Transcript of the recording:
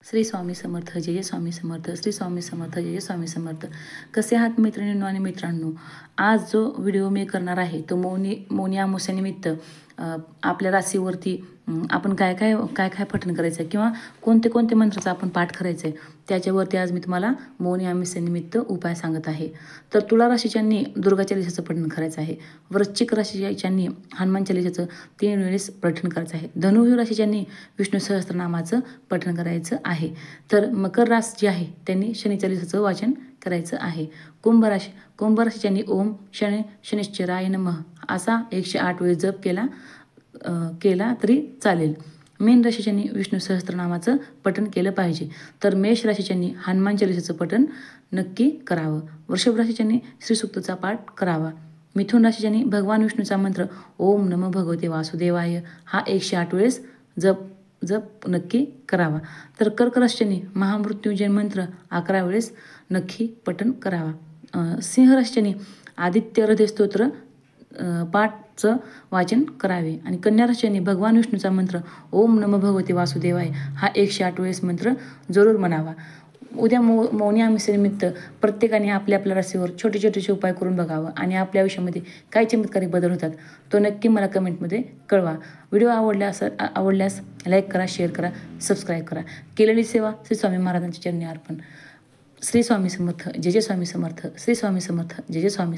श्री स्वामी समर्थ, जय जय स्वामी समर्थ, श्री स्वामी समर्थ, जय जय स्वामी समर्थ. कसे आहात मैत्रिणींनो आणि मित्रांनो. आज जो व्हिडिओ मी करणार आहे तो मौनी अमावस्येनिमित्त आपल्या राशीवरती आपण काय काय पठण करायचं आहे किंवा कोणते कोणते मंत्राचा आपण पाठ करायचा आहे त्याच्यावरती आज मी तुम्हाला मौनी अमावस्येनिमित्त उपाय सांगत आहे. तर तुला राशीच्यांनी दुर्गा चालीसाचं पठण करायचं आहे. वृश्चिक राशीच्यांनी हनुमान चालीसाचं 3 वेळेस पठण करायचं आहे. धनु राशीच्यांनी विष्णू सहस्त्रनामाचं पठण करायचं आहे. तर मकर राशी जी आहे त्यांनी शनी चालीसाचं वाचन करायचं आहे. कुंभ राशीच्यांनी ओम शनिश्चराय नमः असा 108 वेळेस जप केला तरी चालेल. मीन राशीच्यांनी विष्णू सहस्त्रनामाचं पठण केलं पाहिजे. तर मेष राशीच्यांनी हनुमान चालीसाचं पठण नक्की करावं. वृषभ राशीच्यांनी श्रीसूक्तचा पाठ करावा. मिथुन राशीच्यांनी भगवान विष्णूचा मंत्र ओम नमः भगवते वासुदेवाय हा 108 वेळेस जप नक्की करावा. तर कर्क राशीच्यांनी महामृत्युंजय मंत्र 11 वेळेस नक्की पठण करावा. सिंह राशीच्यांनी आदित्य हृदय स्तोत्र पाठचं वाचन करावे. आणि कन्या राशीच्यांनी भगवान विष्णूचा मंत्र ओम नमः भगवते वासुदेवाय हा 108 वेळेस मंत्र जरूर म्हणावा. उद्या मौनी अमावस्येनिमित्त प्रत्येकाने आपल्या राशीवर छोटे छोटेसे उपाय करून बघावं आणि आपल्या आयुष्यामध्ये काय चमत्कारिक बदल होतात तो नक्की मला कमेंटमध्ये कळवा. व्हिडिओ आवडल्यास लाईक करा, शेअर करा, सबस्क्राईब करा. केलेली सेवा श्री स्वामी महाराजांच्या चरणी अर्पण. श्री स्वामी समर्थ, जय जय स्वामी समर्थ, श्री स्वामी समर्थ, जय जय स्वामी.